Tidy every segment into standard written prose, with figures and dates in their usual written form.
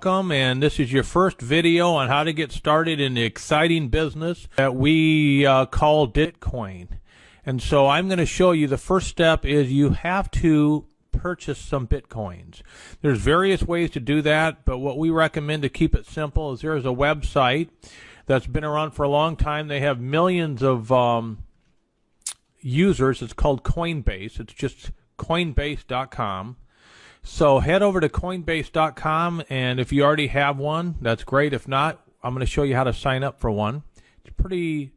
welcome, and this is your first video on how to get started in the exciting business that we call Bitcoin. And so I'm going to show you the first step is you have to purchase some Bitcoins. There's various ways to do that, but what we recommend to keep it simple is there's a website that's been around for a long time. They have millions of users. It's called Coinbase. It's just Coinbase.com. So head over to Coinbase.com, and if you already have one, that's great. If not, I'm going to show you how to sign up for one. It's pretty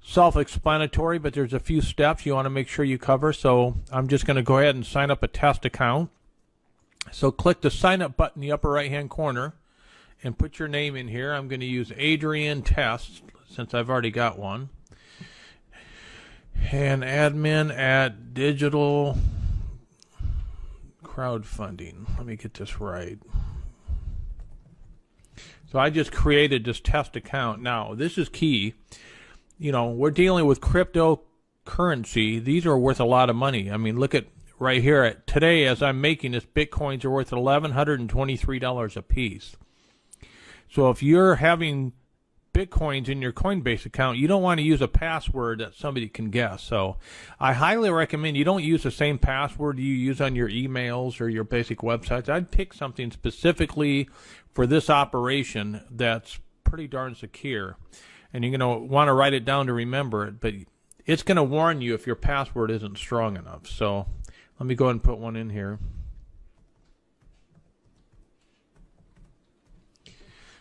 self-explanatory, but there's a few steps you want to make sure you cover. So I'm just going to go ahead and sign up a test account. So click the sign up button in the upper right-hand corner and put your name in here. I'm going to use Adrian Test since I've already got one. And admin at digital crowdfunding. Let me get this right. So I just created this test account. Now, this is key. You know, we're dealing with cryptocurrency. These are worth a lot of money. I mean, look at right here. Today, as I'm making this, Bitcoins are worth $1,123 a piece. So if you're having Bitcoins in your Coinbase account, you don't want to use a password that somebody can guess. So I highly recommend you don't use the same password you use on your emails or your basic websites. I'd pick something specifically for this operation that's pretty darn secure. And you're going to want to write it down to remember it, but it's going to warn you if your password isn't strong enough. So let me go ahead and put one in here.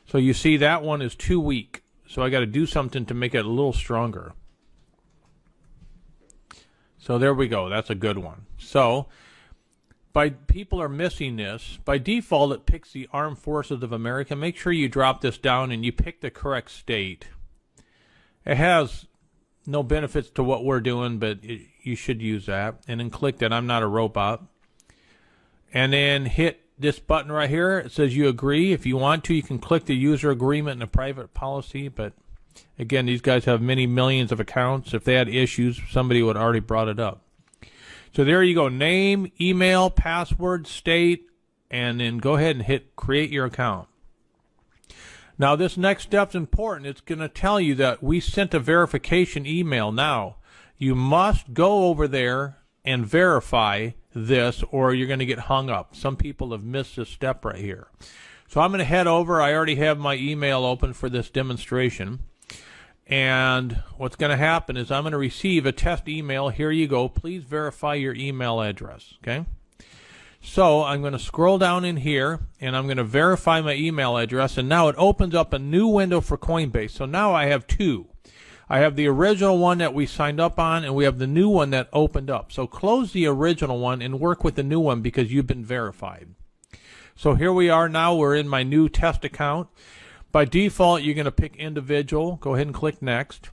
So you see that one is too weak. So I got to do something to make it a little stronger. So there we go. That's a good one. So people are missing this. By default, it picks the Armed Forces of America. Make sure you drop this down and you pick the correct state. It has no benefits to what we're doing, but you should use that. And then click that I'm not a robot. And then hit this button right here. It says you agree. If you want to, you can click the user agreement and the private policy. But again, these guys have many millions of accounts. If they had issues, somebody would already brought it up. So there you go. Name, email, password, state, and then go ahead and hit create your account. Now this next step's important. It's going to tell you that we sent a verification email. Now you must go over there and verify this or you're going to get hung up. Some people have missed this step right here. So I'm going to head over. I already have my email open for this demonstration. And what's going to happen is I'm going to receive a test email. Here you go. Please verify your email address. Okay. So I'm going to scroll down in here and I'm going to verify my email address. And now it opens up a new window for Coinbase. So now I have two. I have the original one that we signed up on, and we have the new one that opened up. So close the original one and work with the new one because you've been verified. So here we are now. We're in my new test account. By default, you're going to pick individual. Go ahead and click next.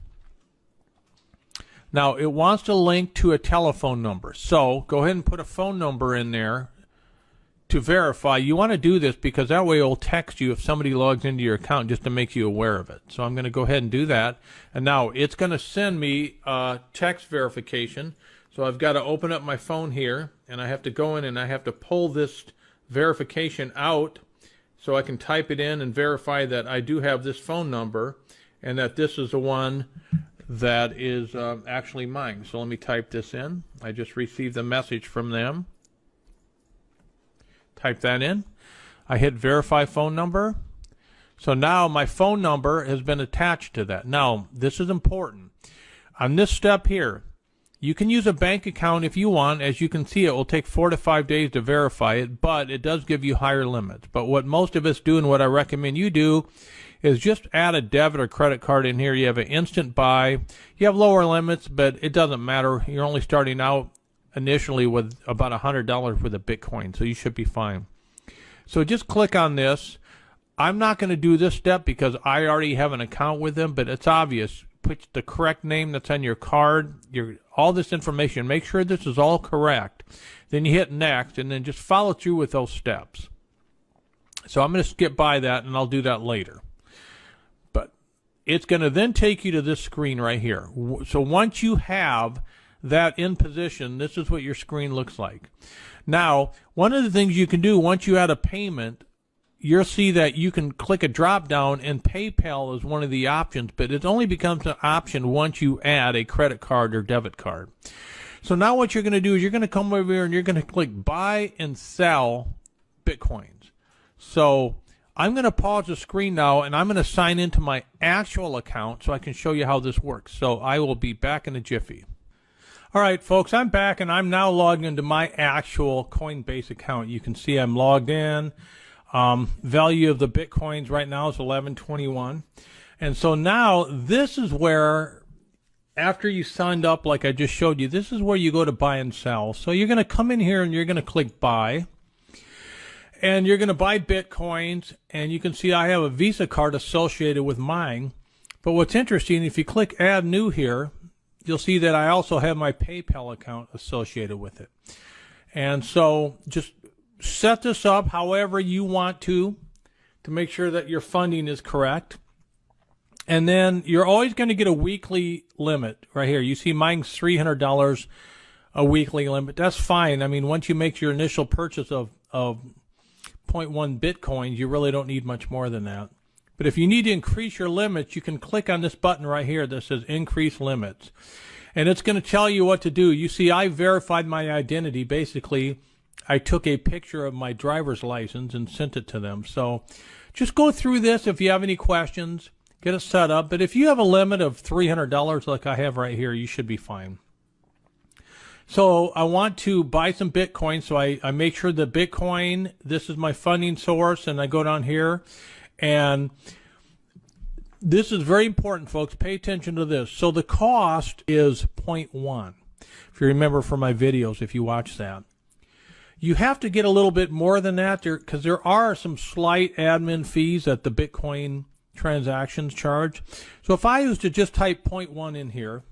Now, it wants to link to a telephone number. So go ahead and put a phone number in there to verify. You want to do this because that way it will text you if somebody logs into your account just to make you aware of it. So I'm going to go ahead and do that. And now it's going to send me text verification. So I've got to open up my phone here and I have to go in and I have to pull this verification out so I can type it in and verify that I do have this phone number and that this is the one that is actually mine. So let me type this in. I just received a message from them. Type that in. I hit verify phone number. So now my phone number has been attached to that. Now, this is important. On this step here, you can use a bank account if you want. As you can see, it will take 4 to 5 days to verify it, but it does give you higher limits. But what most of us do and what I recommend you do is just add a debit or credit card in here. You have an instant buy. You have lower limits, but it doesn't matter. You're only starting out initially with about $100 worth of Bitcoin, so you should be fine. So just click on this. I'm not going to do this step because I already have an account with them, but it's obvious. Put the correct name that's on your card, all this information. Make sure this is all correct. Then you hit next, and then just follow through with those steps. So I'm going to skip by that, and I'll do that later. But it's going to then take you to this screen right here. So once you have that in position, this is what your screen looks like. Now, one of the things you can do once you add a payment you'll see that you can click a drop down and PayPal is one of the options, but it only becomes an option once you add a credit card or debit card. So now what you're going to do is you're going to come over here and you're going to click buy and sell Bitcoins. So I'm going to pause the screen now and I'm going to sign into my actual account so I can show you how this works. So I will be back in a jiffy. All right, folks, I'm back and I'm now logged into my actual Coinbase account. You can see I'm logged in. Value of the Bitcoins right now is 1121. And so now this is where, after you signed up like I just showed you, this is where you go to buy and sell. So you're going to come in here and you're going to click buy. And you're going to buy Bitcoins. And you can see I have a Visa card associated with mine. But what's interesting, if you click add new here, you'll see that I also have my PayPal account associated with it. And so just set this up however you want to make sure that your funding is correct. And then you're always going to get a weekly limit right here. You see mine's $300 a weekly limit. That's fine. I mean, once you make your initial purchase of 0.1 Bitcoins, you really don't need much more than that. But if you need to increase your limits, you can click on this button right here that says increase limits. And it's going to tell you what to do. You see, I verified my identity. Basically, I took a picture of my driver's license and sent it to them. So just go through this if you have any questions. Get it set up. But if you have a limit of $300 like I have right here, you should be fine. So I want to buy some Bitcoin. So I make sure the Bitcoin, this is my funding source, and I go down here. And this is very important, folks. Pay attention to this. So the cost is 0.1. If you remember from my videos, if you watch that. You have to get a little bit more than that because there are some slight admin fees that the Bitcoin transactions charge. So if I was to just type 0.1 in here,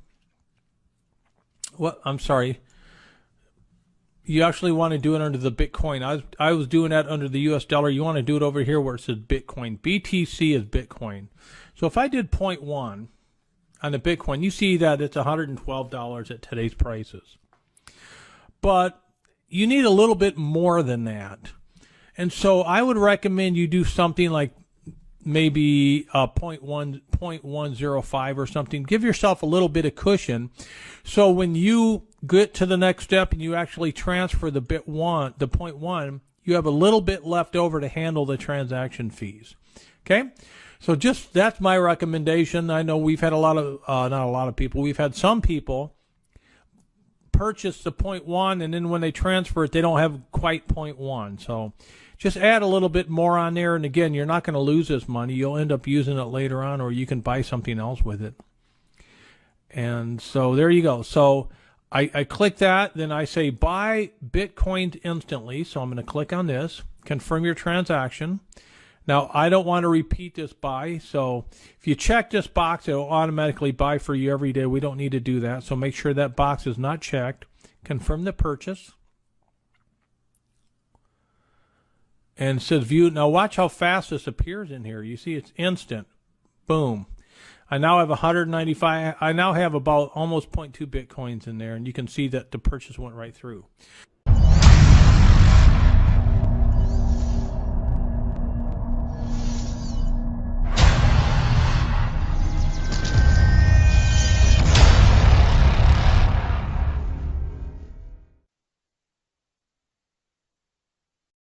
I'm sorry. You actually want to do it under the Bitcoin. I was doing that under the US dollar. You want to do it over here where it says Bitcoin. BTC is Bitcoin. So if I did 0.1 on the Bitcoin, you see that it's $112 at today's prices. But you need a little bit more than that. And so I would recommend you do something like maybe 0.105 or something. Give yourself a little bit of cushion. So when you get to the next step and you actually transfer the 0.1, you have a little bit left over to handle the transaction fees. Okay? So that's my recommendation. I know we've had we've had some people purchase the 0.1 and then when they transfer it, they don't have quite 0.1. So just add a little bit more on there. And again, you're not going to lose this money. You'll end up using it later on, or you can buy something else with it. And so there you go. So I click that, then I say buy Bitcoin instantly. So I'm going to click on this, confirm your transaction. Now, I don't want to repeat this buy. So if you check this box, it will automatically buy for you every day. We don't need to do that. So make sure that box is not checked. Confirm the purchase. And it says view. Now watch how fast this appears in here. You see it's instant. Boom. I now have 195. I now have about almost 0.2 Bitcoins in there. And you can see that the purchase went right through.